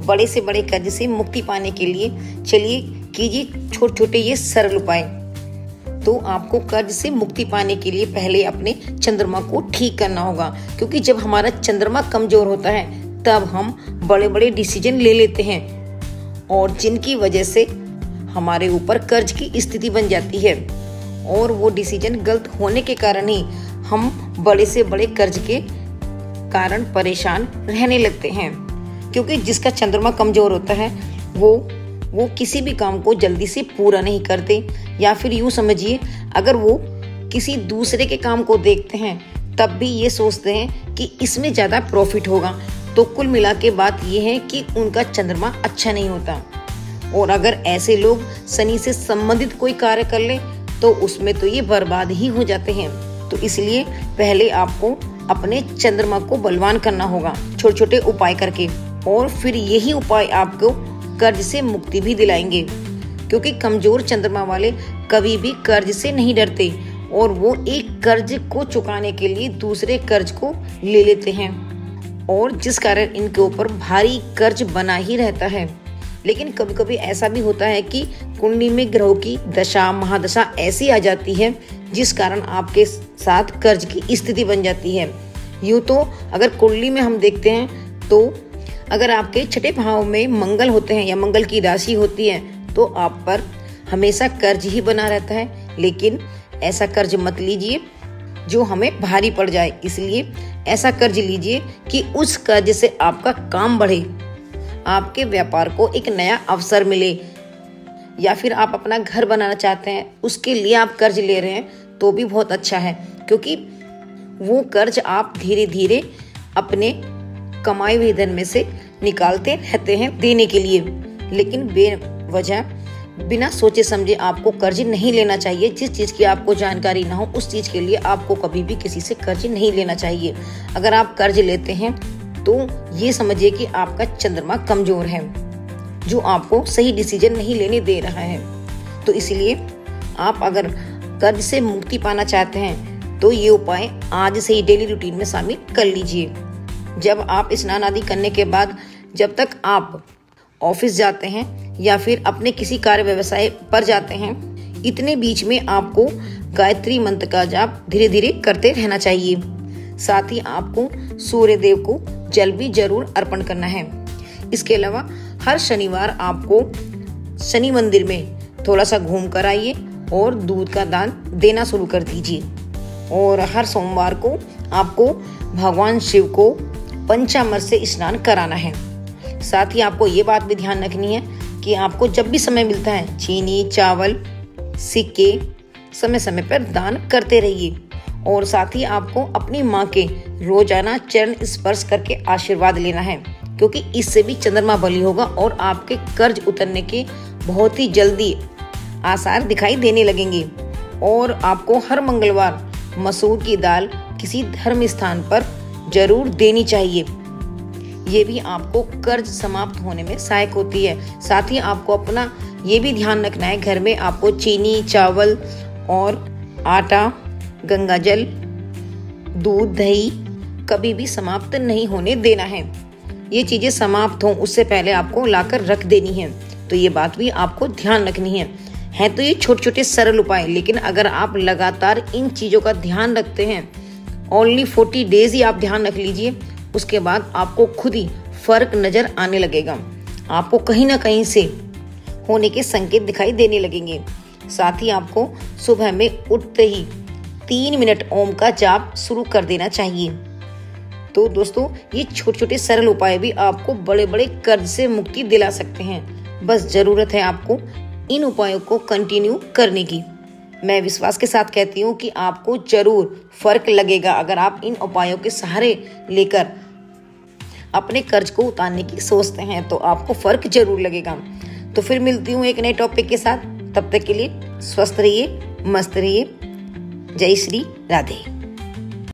बड़े से बड़े कर्ज से मुक्ति पाने के लिए चलिए कीजिए छोटे छोटे ये सरल उपाय। तो आपको कर्ज से मुक्ति पाने के लिए पहले अपने चंद्रमा को ठीक करना होगा, क्योंकि जब हमारा चंद्रमा कमजोर होता है तब हम बड़े बड़े डिसीजन ले लेते हैं और जिनकी वजह से हमारे ऊपर कर्ज की स्थिति बन जाती है और वो डिसीजन गलत होने के कारण ही हम बड़े से बड़े कर्ज के कारण परेशान रहने लगते हैं। क्योंकि जिसका चंद्रमा कमजोर होता है वो किसी भी काम को जल्दी से पूरा नहीं करते, या फिर यूं समझिए अगर वो किसी दूसरे के काम को देखते हैं तब भी ये सोचते हैं कि इसमें ज्यादा प्रॉफिट होगा। तो कुल मिला के बात ये है कि उनका चंद्रमा अच्छा नहीं होता। और अगर ऐसे लोग शनि से संबंधित कोई कार्य कर ले तो उसमें तो ये बर्बाद ही हो जाते हैं। तो इसलिए पहले आपको अपने चंद्रमा को बलवान करना होगा छोटे छोटे उपाय करके, और फिर यही उपाय आपको कर्ज से मुक्ति भी दिलाएंगे। क्योंकि कमजोर चंद्रमा वाले कभी भी कर्ज से नहीं डरते और वो एक कर्ज को चुकाने के लिए दूसरे कर्ज को ले लेते हैं, और जिस कारण इनके ऊपर भारी कर्ज बना ही रहता है। लेकिन कभी कभी ऐसा भी होता है कि कुंडली में ग्रहों की दशा महादशा ऐसी आ जाती है जिस कारण आपके साथ कर्ज की स्थिति बन जाती है। यूं तो अगर कुंडली में हम देखते हैं तो अगर आपके छठे भाव में मंगल होते हैं या मंगल की राशि होती है तो आप पर हमेशा कर्ज ही बना रहता है। लेकिन ऐसा कर्ज मत लीजिए जो हमें भारी पड़ जाए। इसलिए ऐसा कर्ज लीजिए कि उस कर्ज से आपका काम बढ़े, आपके व्यापार को एक नया अवसर मिले, या फिर आप अपना घर बनाना चाहते हैं उसके लिए आप कर्ज ले रहे हैं तो भी बहुत अच्छा है। क्योंकि वो कर्ज आप धीरे धीरे अपने कमाई हुए धन में से निकालते रहते हैं देने के लिए। लेकिन बेवजह बिना सोचे समझे आपको कर्ज नहीं लेना चाहिए। जिस चीज की आपको जानकारी ना हो उस चीज के लिए आपको कभी भी किसी से कर्ज नहीं लेना चाहिए। अगर आप कर्ज लेते हैं तो ये समझिए कि आपका चंद्रमा कमजोर है जो आपको सही डिसीजन नहीं लेने दे रहा है। तो इसलिए आप अगर कर्ज से मुक्ति पाना चाहते हैं तो ये उपाय आज से ही डेली रूटीन में शामिल कर लीजिए। जब आप स्नान आदि करने के बाद जब तक आप ऑफिस जाते हैं या फिर अपने किसी कार्य व्यवसाय पर जाते हैं, इतने बीच में आपको गायत्री मंत्र का जाप धीरे धीरे करते रहना चाहिए। साथ ही आपको सूर्य देव को जल भी जरूर अर्पण करना है। इसके अलावा हर शनिवार आपको शनि मंदिर में थोड़ा सा घूम कर आइए और दूध का दान देना शुरू कर दीजिए। और हर सोमवार को आपको भगवान शिव को पंचामृत से स्नान कराना है। साथ ही आपको ये बात भी ध्यान रखनी है कि आपको जब भी समय मिलता है चीनी चावल सिक्के समय समय पर दान करते रहिए। और साथ ही आपको अपनी माँ के रोजाना चरण स्पर्श करके आशीर्वाद लेना है, क्योंकि इससे भी चंद्रमा बली होगा और आपके कर्ज उतरने के बहुत ही जल्दी आसार दिखाई देने लगेंगे। और आपको हर मंगलवार मसूर की दाल किसी धर्म स्थान पर जरूर देनी चाहिए। ये भी आपको कर्ज समाप्त होने में सहायक होती है। साथ ही आपको अपना ये भी ध्यान रखना है, घर में आपको चीनी चावल और आटा गंगा जल दूध दही कभी भी समाप्त नहीं होने देना है। ये चीजें समाप्त हों उससे पहले आपको लाकर रख देनी है। तो ये बात भी आपको ध्यान रखनी है। तो ये छोटे छोटे सरल उपाय, लेकिन अगर आप लगातार इन चीजों का ध्यान रखते हैं, ओनली 40 डेज ही आप ध्यान रख लीजिए, उसके बाद आपको खुद ही फर्क नजर आने लगेगा। आपको कहीं ना कहीं से होने के संकेत दिखाई देने लगेंगे। साथ ही आपको सुबह में उठते ही 3 मिनट ओम का जाप शुरू कर देना चाहिए। तो दोस्तों ये छोटे छोटे सरल उपाय भी आपको बड़े बड़े कर्ज से मुक्ति दिला सकते हैं। बस जरूरत है आपको इन उपायों को कंटिन्यू करने की। मैं विश्वास के साथ कहती हूँ कि आपको जरूर फर्क लगेगा अगर आप इन उपायों के सहारे लेकर अपने कर्ज को उतारने की सोचते हैं तो आपको फर्क जरूर लगेगा। तो फिर मिलती हूँ एक नए टॉपिक के साथ। तब तक के लिए स्वस्थ रहिए, मस्त रहिए। जय श्री राधे।